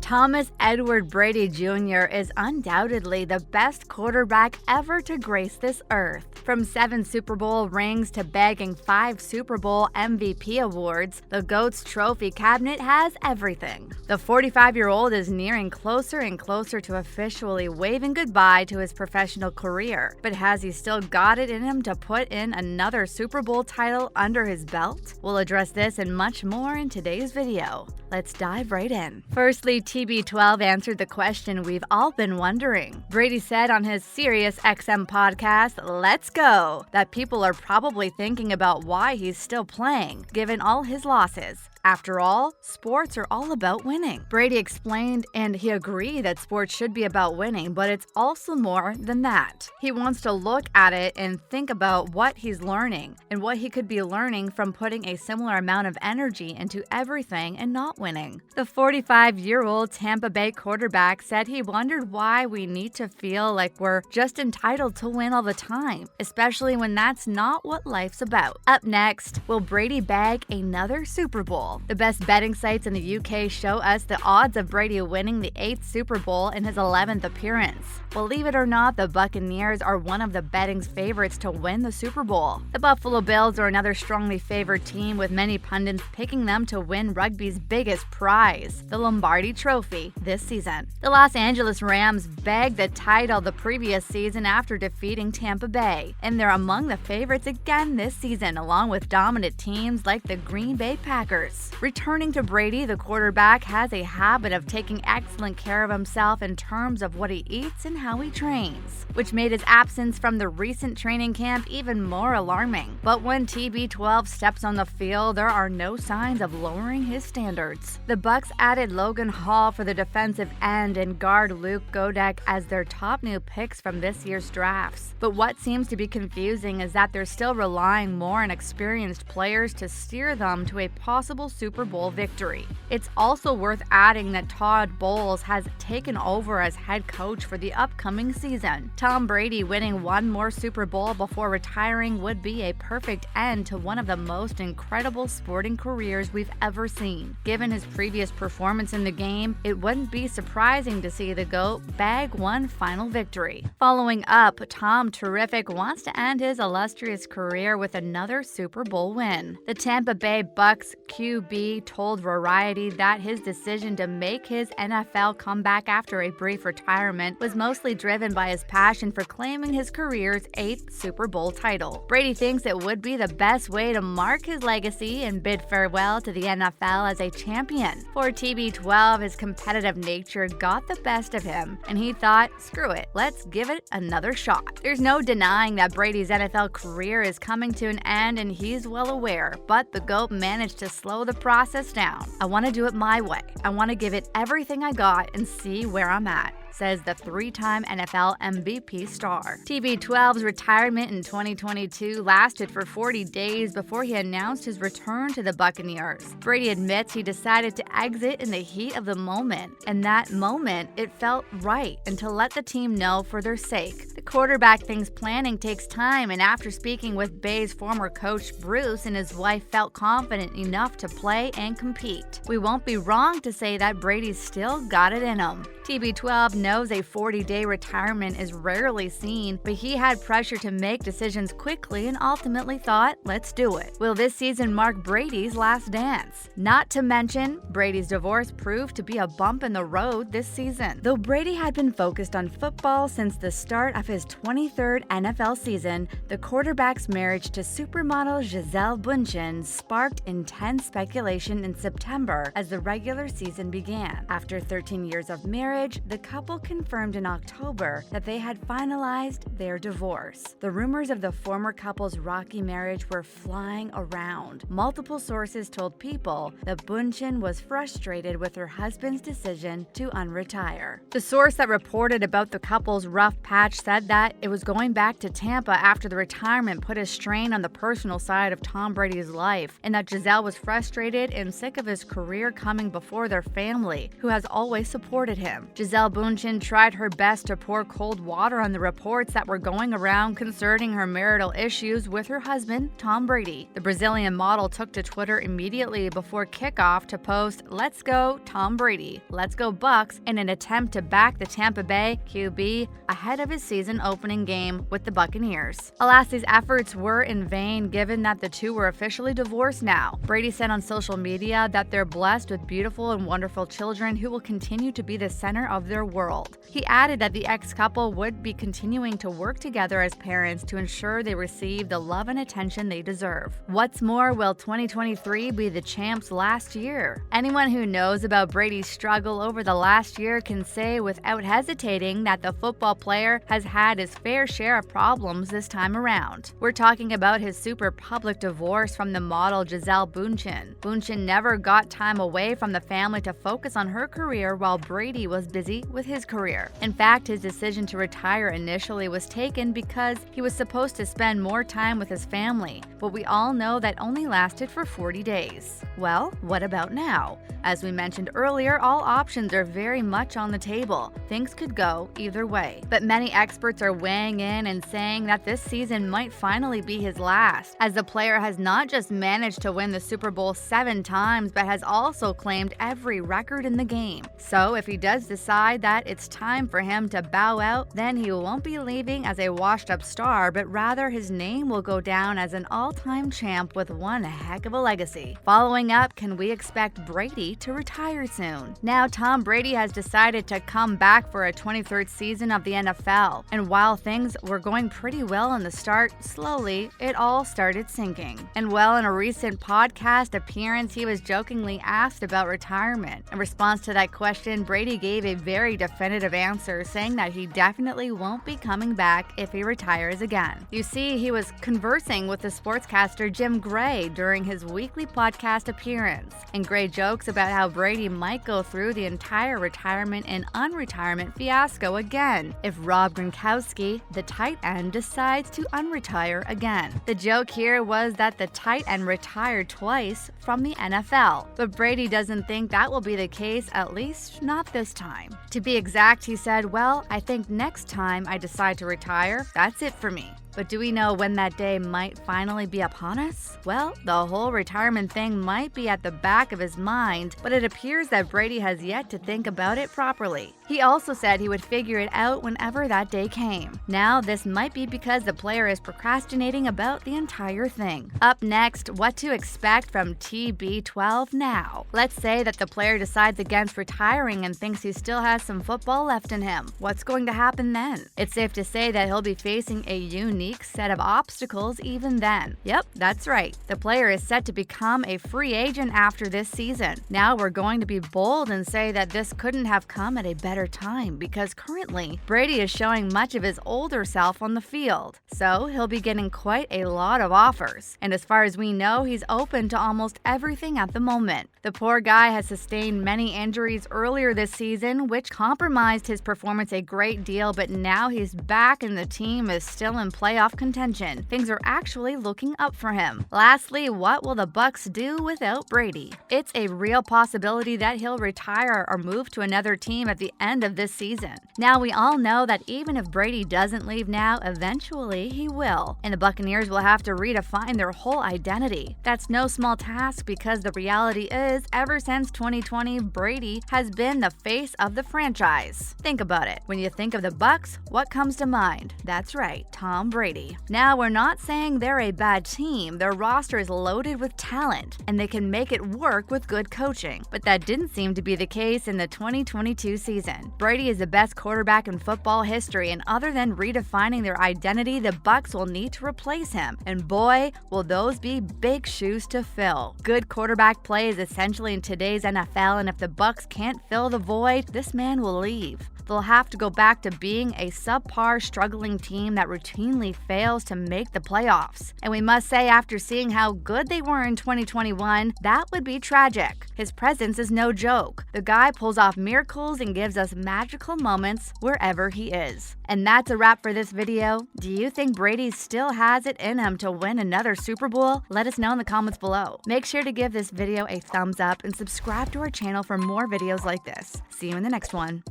Thomas Edward Brady Jr. is undoubtedly the best quarterback ever to grace this earth. From 7 Super Bowl rings to bagging 5 Super Bowl MVP awards, the GOAT's trophy cabinet has everything. The 45-year-old is nearing closer and closer to officially waving goodbye to his professional career. But has he still got it in him to put in another Super Bowl title under his belt? We'll address this and much more in today's video. Let's dive right in. Firstly, TB12 answered the question we've all been wondering. Brady said on his SiriusXM podcast, "Let's Go," that people are probably thinking about why he's still playing, given all his losses. After all, sports are all about winning. Brady explained, and he agreed that sports should be about winning, but it's also more than that. He wants to look at it and think about what he's learning and what he could be learning from putting a similar amount of energy into everything and not winning. The 45-year-old Tampa Bay quarterback said he wondered why we need to feel like we're just entitled to win all the time, especially when that's not what life's about. Up next, will Brady bag another Super Bowl? The best betting sites in the UK show us the odds of Brady winning the 8th Super Bowl in his 11th appearance. Believe it or not, the Buccaneers are one of the betting's favorites to win the Super Bowl. The Buffalo Bills are another strongly favored team, with many pundits picking them to win rugby's biggest prize, the Lombardi Trophy, this season. The Los Angeles Rams bagged the title the previous season after defeating Tampa Bay, and they're among the favorites again this season, along with dominant teams like the Green Bay Packers. Returning to Brady, the quarterback has a habit of taking excellent care of himself in terms of what he eats and how he trains, which made his absence from the recent training camp even more alarming. But when TB12 steps on the field, there are no signs of lowering his standards. The Bucs added Logan Hall for the defensive end and guard Luke Godek as their top new picks from this year's drafts. But what seems to be confusing is that they're still relying more on experienced players to steer them to a possible Super Bowl victory. It's also worth adding that Todd Bowles has taken over as head coach for the upcoming season. Tom Brady winning one more Super Bowl before retiring would be a perfect end to one of the most incredible sporting careers we've ever seen. Given his previous performance in the game, it wouldn't be surprising to see the GOAT bag one final victory. Following up, Tom Terrific wants to end his illustrious career with another Super Bowl win. The Tampa Bay Bucs QB told Variety that his decision to make his NFL comeback after a brief retirement was mostly driven by his passion for claiming his career's 8th Super Bowl title. Brady thinks it would be the best way to mark his legacy and bid farewell to the NFL as a champion. For TB12, his competitive nature got the best of him, and he thought, screw it, let's give it another shot. There's no denying that Brady's NFL career is coming to an end, and he's well aware, but the GOAT managed to slow the process down. "I want to do it my way. I want to give it everything I got and see where I'm at," says the 3-time NFL MVP star. TB12's retirement in 2022 lasted for 40 days before he announced his return to the Buccaneers. Brady admits he decided to exit in the heat of the moment, and that moment, it felt right, and to let the team know for their sake. The quarterback thinks planning takes time, and after speaking with Bay's former coach Bruce and his wife felt confident enough to play and compete. We won't be wrong to say that Brady's still got it in him. TB12 knows a 40-day retirement is rarely seen, but he had pressure to make decisions quickly and ultimately thought, let's do it. Will this season mark Brady's last dance? Not to mention, Brady's divorce proved to be a bump in the road this season. Though Brady had been focused on football since the start of his 23rd NFL season, the quarterback's marriage to supermodel Gisele Bündchen sparked intense speculation in September as the regular season began. After 13 years of marriage, the couple confirmed in October that they had finalized their divorce. The rumors of the former couple's rocky marriage were flying around. Multiple sources told People that Bündchen was frustrated with her husband's decision to unretire. The source that reported about the couple's rough patch said that it was going back to Tampa after the retirement put a strain on the personal side of Tom Brady's life, and that Gisele was frustrated and sick of his career coming before their family, who has always supported him. Gisele Bündchen tried her best to pour cold water on the reports that were going around concerning her marital issues with her husband, Tom Brady. The Brazilian model took to Twitter immediately before kickoff to post, "Let's go, Tom Brady. Let's go Bucks," in an attempt to back the Tampa Bay QB ahead of his season opening game with the Buccaneers. Alas, these efforts were in vain given that the two were officially divorced now. Brady said on social media that they're blessed with beautiful and wonderful children who will continue to be the center of their world. He added that the ex-couple would be continuing to work together as parents to ensure they receive the love and attention they deserve. What's more, will 2023 be the champ's last year? Anyone who knows about Brady's struggle over the last year can say without hesitating that the football player has had his fair share of problems this time around. We're talking about his super public divorce from the model Gisele Bündchen. Bündchen never got time away from the family to focus on her career while Brady was busy with his career. In fact, his decision to retire initially was taken because he was supposed to spend more time with his family, but we all know that only lasted for 40 days. Well, what about now? As we mentioned earlier, all options are very much on the table. Things could go either way. But many experts are weighing in and saying that this season might finally be his last, as the player has not just managed to win the Super Bowl 7 times, but has also claimed every record in the game. So if he does decide that it's time for him to bow out, then he won't be leaving as a washed-up star, but rather his name will go down as an all-time champ with one heck of a legacy. Following up, can we expect Brady to retire soon? Now, Tom Brady has decided to come back for a 23rd season of the NFL, and while things were going pretty well in the start, slowly, it all started sinking. And well, in a recent podcast appearance, he was jokingly asked about retirement. In response to that question, Brady gave a very definitive answer, saying that he definitely won't be coming back if he retires again. You see, he was conversing with the sportscaster Jim Gray during his weekly podcast appearance, and Gray jokes about how Brady might go through the entire retirement and unretirement fiasco again if Rob Gronkowski, the tight end, decides to unretire again. The joke here was that the tight end retired twice from the NFL, but Brady doesn't think that will be the case, at least not this time. To be exact, he said, "Well, I think next time I decide to retire, that's it for me." But do we know when that day might finally be upon us? Well, the whole retirement thing might be at the back of his mind, but it appears that Brady has yet to think about it properly. He also said he would figure it out whenever that day came. Now, this might be because the player is procrastinating about the entire thing. Up next, what to expect from TB12 now. Let's say that the player decides against retiring and thinks he still has some football left in him. What's going to happen then? It's safe to say that he'll be facing a unique set of obstacles even then. Yep, that's right. The player is set to become a free agent after this season. Now we're going to be bold and say that this couldn't have come at a better time, because currently Brady is showing much of his older self on the field. So he'll be getting quite a lot of offers. And as far as we know, he's open to almost everything at the moment. The poor guy has sustained many injuries earlier this season, which compromised his performance a great deal, but now he's back and the team is still in playoff contention. Things are actually looking up for him. Lastly, what will the Bucks do without Brady? It's a real possibility that he'll retire or move to another team at the end of this season. Now, we all know that even if Brady doesn't leave now, eventually he will, and the Buccaneers will have to redefine their whole identity. That's no small task, because the reality is, ever since 2020, Brady has been the face of the franchise. Think about it. When you think of the Bucks, what comes to mind? That's right, Tom Brady. Now, we're not saying they're a bad team. Their roster is loaded with talent, and they can make it work with good coaching. But that didn't seem to be the case in the 2022 season. Brady is the best quarterback in football history, and other than redefining their identity, the Bucks will need to replace him. And boy, will those be big shoes to fill. Good quarterback play is essentially in today's NFL, and if the Bucks can't fill the void, this man will leave. They'll have to go back to being a subpar, struggling team that routinely fails to make the playoffs. And we must say, after seeing how good they were in 2021, that would be tragic. His presence is no joke. The guy pulls off miracles and gives us magical moments wherever he is. And that's a wrap for this video. Do you think Brady still has it in him to win another Super Bowl? Let us know in the comments below. Make sure to give this video a thumbs up and subscribe to our channel for more videos like this. See you in the next one.